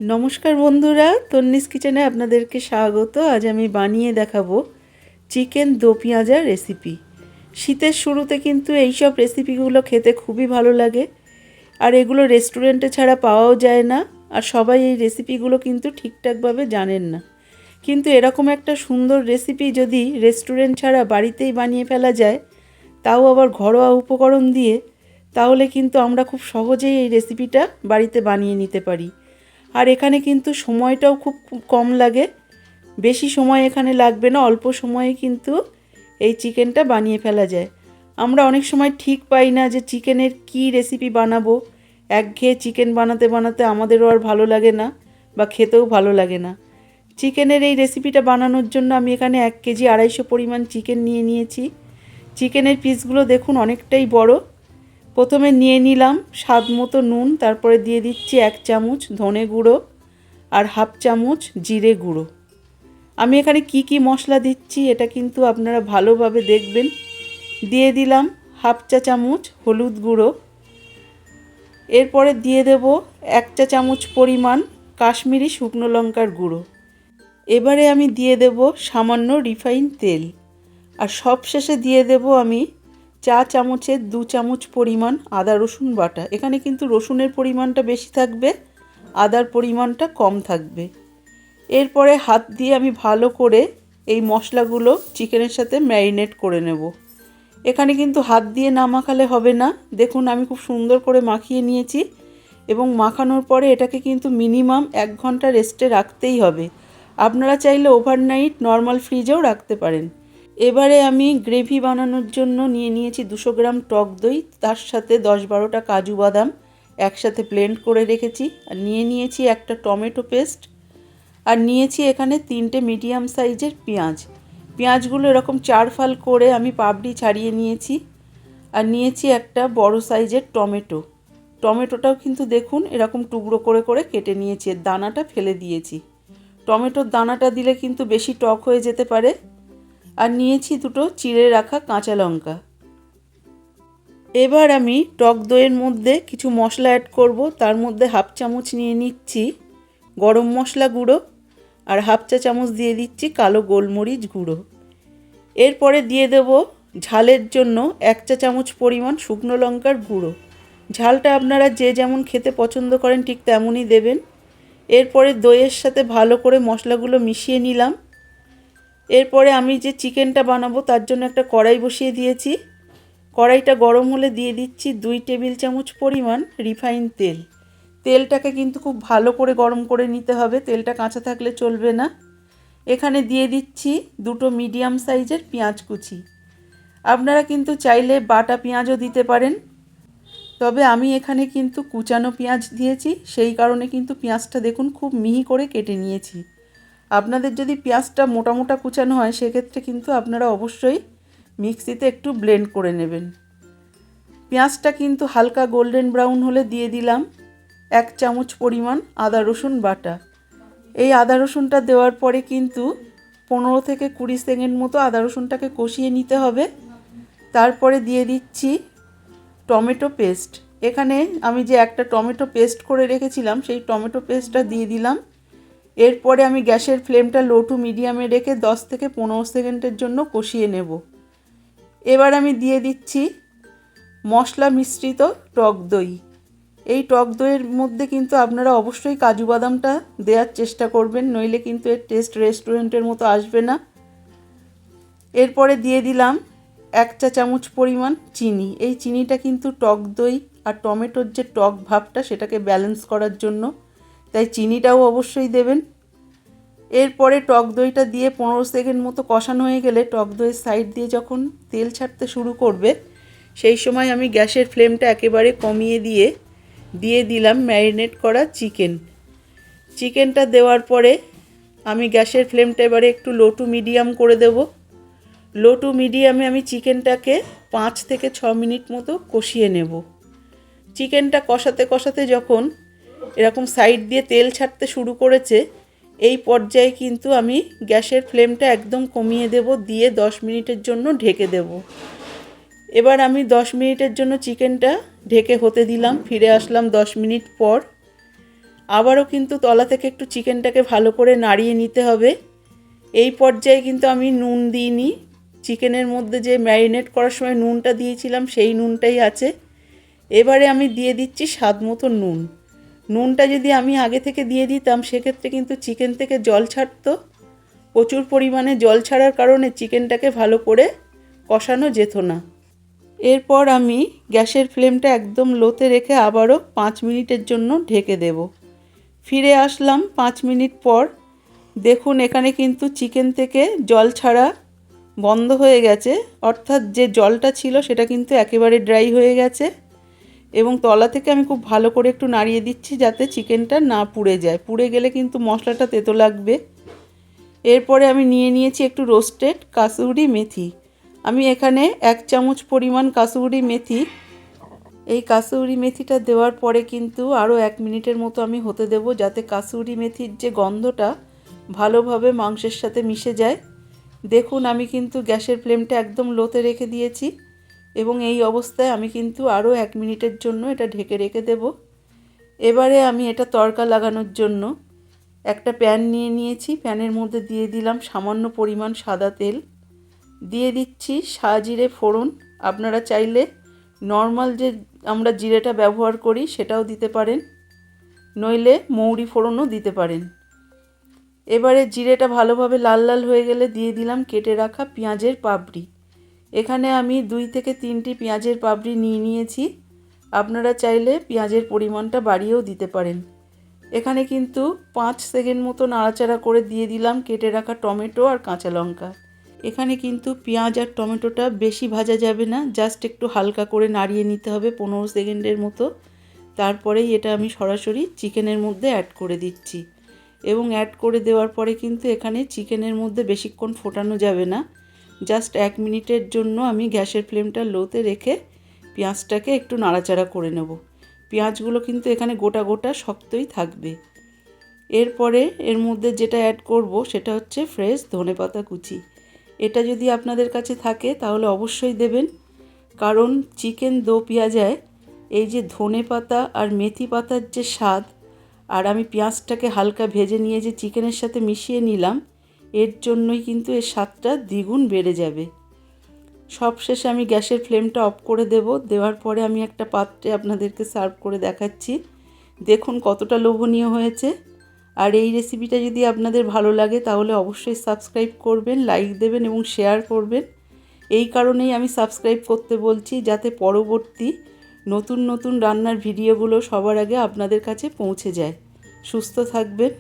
নমস্কার বন্ধুরা, তন্নিস কিচেনে আপনাদেরকে স্বাগত। আজ আমি বানিয়ে দেখাবো চিকেন দো পেঁয়াজা রেসিপি। শীতের শুরুতে কিন্তু এইসব রেসিপিগুলো খেতে খুবই ভালো লাগে, আর এগুলো রেস্টুরেন্টে ছাড়া পাওয়াও যায় না। আর সবাই এই রেসিপিগুলো কিন্তু ঠিকঠাকভাবে জানেন না, কিন্তু এরকম একটা সুন্দর রেসিপি যদি রেস্টুরেন্ট ছাড়া বাড়িতেই বানিয়ে ফেলা যায়, তাও আবার ঘরোয়া উপকরণ দিয়ে, তাহলে কিন্তু আমরা খুব সহজেই এই রেসিপিটা বাড়িতে বানিয়ে নিতে পারি। আর এখানে কিন্তু সময়টাও খুব কম লাগে, বেশি সময় এখানে লাগবে না, অল্প সময়ে কিন্তু এই চিকেনটা বানিয়ে ফেলা যায়। আমরা অনেক সময় ঠিক পাই না যে চিকেনের কী রেসিপি বানাবো। একঘেয়ে চিকেন বানাতে বানাতে আমাদেরও আর ভালো লাগে না, বা খেতেও ভালো লাগে না। চিকেনের এই রেসিপিটা বানানোর জন্য আমি এখানে 1 কেজি 250 পরিমাণ চিকেন নিয়ে নিয়েছি। চিকেনের পিসগুলো দেখুন অনেকটাই বড়। প্রথমে নিয়ে নিলাম স্বাদ মতো নুন, তারপরে দিয়ে দিচ্ছি 1 চামচ ধনে গুঁড়ো আর 1/2 চামচ জিরে গুঁড়ো। আমি এখানে কি মশলা দিচ্ছি এটা কিন্তু আপনারা ভালোভাবে দেখবেন। দিয়ে দিলাম 1/2 চা চামচ হলুদ গুঁড়ো। এরপরে দিয়ে দেব 1 চা চামচ পরিমাণ কাশ্মীরি শুকনো লঙ্কার গুঁড়ো। এবারে আমি দিয়ে দেব সামান্য রিফাইন তেল। আর সবশেষে দিয়ে দেব আমি চা চামচের 2 চামচ পরিমাণ আদা রসুন বাটা। এখানে কিন্তু রসুনের পরিমাণটা বেশি থাকবে, আদার পরিমাণটা কম থাকবে। এরপরে হাত দিয়ে আমি ভালো করে এই মশলাগুলো চিকেনের সাথে ম্যারিনেট করে নেব। এখানে কিন্তু হাত দিয়ে না মাখালে হবে না। দেখুন আমি খুব সুন্দর করে মাখিয়ে নিয়েছি, এবং মাখানোর পরে এটাকে কিন্তু মিনিমাম 1 ঘন্টা রেস্টে রাখতেই হবে। আপনারা চাইলে ওভারনাইট নর্মাল ফ্রিজেও রাখতে পারেন। এবারে আমি গ্রেভি বানানোর জন্য নিয়ে নিয়েছি 200 গ্রাম টক দই, তার সাথে 10-12টা কাজু বাদাম একসাথে ব্লেন্ড করে রেখেছি। আর নিয়ে নিয়েছি একটা টমেটো পেস্ট, আর নিয়েছি এখানে 3টে মিডিয়াম সাইজের পেঁয়াজ। পেঁয়াজগুলো এরকম 4 ফাল করে আমি পাপড়ি ছাড়িয়ে নিয়েছি। আর নিয়েছি একটা বড় সাইজের টমেটো। টমেটোটাও কিন্তু দেখুন এরকম টুকরো করে করে কেটে নিয়েছি, দানাটা ফেলে দিয়েছি। টমেটোর দানাটা দিলে কিন্তু বেশি টক হয়ে যেতে পারে। আর নিয়েছি 2টো চিড়ে রাখা কাঁচা লঙ্কা। এবার আমি টক দইয়ের মধ্যে কিছু মশলা অ্যাড করব। তার মধ্যে 1/2 চামচ নিয়ে নিচ্ছি গরম মশলা গুঁড়ো, আর 1/2 চা চামচ দিয়ে দিচ্ছি কালো গোলমরিচ গুঁড়ো। এরপরে দিয়ে দেব ঝালের জন্য 1 চা চামচ পরিমাণ শুকনো লঙ্কার গুঁড়ো। ঝালটা আপনারা যে যেমন খেতে পছন্দ করেন ঠিক তেমনই দেবেন। এরপরে দইয়ের সাথে ভালো করে মশলাগুলো মিশিয়ে নিলাম। এরপরে আমি যে চিকেনটা বানাবো তার জন্য একটা কড়াই বসিয়ে দিয়েছি। কড়াইটা গরম হলে দিয়ে দিচ্ছি 2 টেবিল চামচ পরিমাণ রিফাইন তেল। তেলটাকে কিন্তু খুব ভালো করে গরম করে নিতে হবে, তেলটা কাঁচা থাকলে চলবে না। এখানে দিয়ে দিচ্ছি 2টো মিডিয়াম সাইজের পেঁয়াজ কুচি। আপনারা কিন্তু চাইলে বাটা পেঁয়াজও দিতে পারেন, তবে আমি এখানে কিন্তু কুচানো পেঁয়াজ দিয়েছি, সেই কারণে কিন্তু পেঁয়াজটা দেখুন খুব মিহি করে কেটে নিয়েছি। আপনাদের যদি পেঁয়াজটা মোটা মোটা কুচানো হয় সেক্ষেত্রে কিন্তু আপনারা অবশ্যই মিক্সিতে একটু ব্লেন্ড করে নেবেন। পেঁয়াজটা কিন্তু হালকা গোল্ডেন ব্রাউন হলে দিয়ে দিলাম 1 চামচ পরিমাণ আদা রসুন বাটা। এই আদা রসুনটা দেওয়ার পরে কিন্তু 15 থেকে 20 সেকেন্ড মতো আদা রসুনটাকে কষিয়ে নিতে হবে। তারপরে দিয়ে দিচ্ছি টমেটো পেস্ট। এখানে আমি যে একটা টমেটো পেস্ট করে রেখেছিলাম সেই টমেটো পেস্টটা দিয়ে দিলাম। এরপরে আমি গ্যাসের ফ্লেমটা লো টু মিডিয়ামে রেখে 10 থেকে 15 সেকেন্ডের জন্য কষিয়ে নেব। এবার আমি দিয়ে দিচ্ছি মশলা মিশ্রিত টক দই। এই টক দইয়ের মধ্যে কিন্তু আপনারা অবশ্যই কাজু বাদামটা দেওয়ার চেষ্টা করবেন, নইলে কিন্তু এর টেস্ট রেস্টুরেন্টের মতো আসবে না। এরপরে দিয়ে দিলাম 1 চা চামচ পরিমাণ চিনি। এই চিনিটা কিন্তু টক দই আর টমেটোর যে টক ভাবটা সেটাকে ব্যালেন্স করার জন্য, তাই চিনিটাও অবশ্যই দেবেন। এরপরে টক দইটা দিয়ে 15 সেকেন্ড মতো কষানো হয়ে গেলে টক দইয়ের সাইড দিয়ে যখন তেল ছাড়তে শুরু করবে, সেই সময় আমি গ্যাসের ফ্লেমটা একেবারে কমিয়ে দিয়ে দিলাম ম্যারিনেট করা চিকেনটা দেওয়ার পরে আমি গ্যাসের ফ্লেমটা এবারে একটু লো টু মিডিয়াম করে দেব। লো টু মিডিয়ামে আমি চিকেনটাকে 5 থেকে 6 মিনিট মতো কষিয়ে নেব। চিকেনটা কষাতে কষাতে যখন এরকম সাইড দিয়ে তেল ছাড়তে শুরু করেছে, এই পর্যায়ে কিন্তু আমি গ্যাসের ফ্লেমটা একদম কমিয়ে দেব, দিয়ে 10 মিনিটের জন্য ঢেকে দেব। এবার আমি 10 মিনিটের জন্য চিকেনটা ঢেকে হতে দিলাম। ফিরে আসলাম 10 মিনিট পর। আবারও কিন্তু তলা থেকে একটু চিকেনটাকে ভালো করে নাড়িয়ে নিতে হবে। এই পর্যায়ে কিন্তু আমি নুন দিইনি, চিকেনের মধ্যে যে ম্যারিনেট করার সময় নুনটা দিয়েছিলাম সেই নুনটাই আছে। এবারে আমি দিয়ে দিচ্ছি স্বাদ মতো নুন। নুনটা যদি আমি আগে থেকে দিয়ে দিতাম সেক্ষেত্রে কিন্তু চিকেন থেকে জল ছাড়তো। প্রচুর পরিমাণে জল ছাড়ার কারণে চিকেনটাকে ভালো করে কষানো যেত না। এরপর আমি গ্যাসের ফ্লেমটা একদম লোতে রেখে আবারও 5 মিনিটের জন্য ঢেকে দেব। ফিরে আসলাম 5 মিনিট পর। দেখুন এখানে কিন্তু চিকেন থেকে জল ছাড়া বন্ধ হয়ে গেছে, অর্থাৎ যে জলটা ছিল সেটা কিন্তু একেবারে ড্রাই হয়ে গেছে। এবং তলা থেকে আমি খুব ভালো করে একটু নাড়িয়ে দিচ্ছি যাতে চিকেনটা না পুড়ে যায়, পুড়ে গেলে কিন্তু মশলাটা তেতো লাগবে। এরপরে আমি নিয়েছি একটু রোস্টেড কাসুরি মেথি। আমি এখানে 1 চামচ পরিমাণ কাসুরি মেথি, এই কাসুরি মেথিটা দেওয়ার পরে কিন্তু আরও 1 মিনিটের মতো আমি হতে দেব, যাতে কাসুরি মেথির যে গন্ধটা ভালোভাবে মাংসের সাথে মিশে যায়। দেখুন আমি কিন্তু গ্যাসের ফ্লেমটা একদম লোতে রেখে দিয়েছি এবং এই অবস্থায় আমি কিন্তু আরও 1 মিনিটের জন্য এটা ঢেকে রেখে দেব। এবারে আমি এটা তড়কা লাগানোর জন্য একটা প্যান নিয়েছি। প্যানের মধ্যে দিয়ে দিলাম সামান্য পরিমাণ সাদা তেল, দিয়ে দিচ্ছি সাজিরে ফোড়ন। আপনারা চাইলে নর্মাল যে আমরা জিরেটা ব্যবহার করি সেটাও দিতে পারেন, নইলে মৌরি ফোড়নও দিতে পারেন। এবারে জিরেটা ভালোভাবে লাল লাল হয়ে গেলে দিয়ে দিলাম কেটে রাখা পেঁয়াজের পাপড়ি। এখানে আমি 2 থেকে 3টি পেঁয়াজের পাপড়ি নিয়েছি। আপনারা চাইলে পেঁয়াজের পরিমাণটা বাড়িয়েও দিতে পারেন। এখানে কিন্তু 5 সেকেন্ড মতো নাড়াচাড়া করে দিয়ে দিলাম কেটে রাখা টমেটো আর কাঁচা লঙ্কা। এখানে কিন্তু পেঁয়াজ আর টমেটোটা বেশি ভাজা যাবে না, জাস্ট একটু হালকা করে নাড়িয়ে নিতে হবে 15 সেকেন্ডের মতো। তারপরেই এটা আমি সরাসরি চিকেনের মধ্যে অ্যাড করে দিচ্ছি। এবং অ্যাড করে দেওয়ার পরে কিন্তু এখানে চিকেনের মধ্যে বেশিক্ষণ ফোটানো যাবে না, জাস্ট 1 মিনিটের জন্য আমি গ্যাসের ফ্লেমটা লোতে রেখে পেঁয়াজটাকে একটু নাড়াচাড়া করে নেব। পেঁয়াজগুলো কিন্তু এখানে গোটা গোটা শক্তই থাকবে। এরপরে এর মধ্যে যেটা অ্যাড করব সেটা হচ্ছে ফ্রেশ ধনেপাতা কুচি। এটা যদি আপনাদের কাছে থাকে তাহলে অবশ্যই দেবেন, কারণ চিকেন দো পেঁয়াজায় এই যে ধনেপাতা আর মেথি পাতার যে স্বাদ, আর আমি পেঁয়াজটাকে হালকা ভেজে নিয়ে যে চিকেনের সাথে মিশিয়ে নিলাম, এর জন্যই কিন্তু এর স্বাদটা দ্বিগুণ বেড়ে যাবে। সবশেষে আমি গ্যাসের ফ্লেমটা অফ করে দেওয়ার পরে আমি একটা পাত্রে আপনাদেরকে সার্ভ করে দেখাচ্ছি। দেখুন কতটা লোভনীয় হয়েছে। আর এই রেসিপিটা যদি আপনাদের ভালো লাগে তাহলে অবশ্যই সাবস্ক্রাইব করবেন, লাইক দেবেন এবং শেয়ার করবেন। এই কারণেই আমি সাবস্ক্রাইব করতে বলছি, যাতে পরবর্তী নতুন নতুন রান্নার ভিডিওগুলো সবার আগে আপনাদের কাছে পৌঁছে যায়। সুস্থ থাকবেন।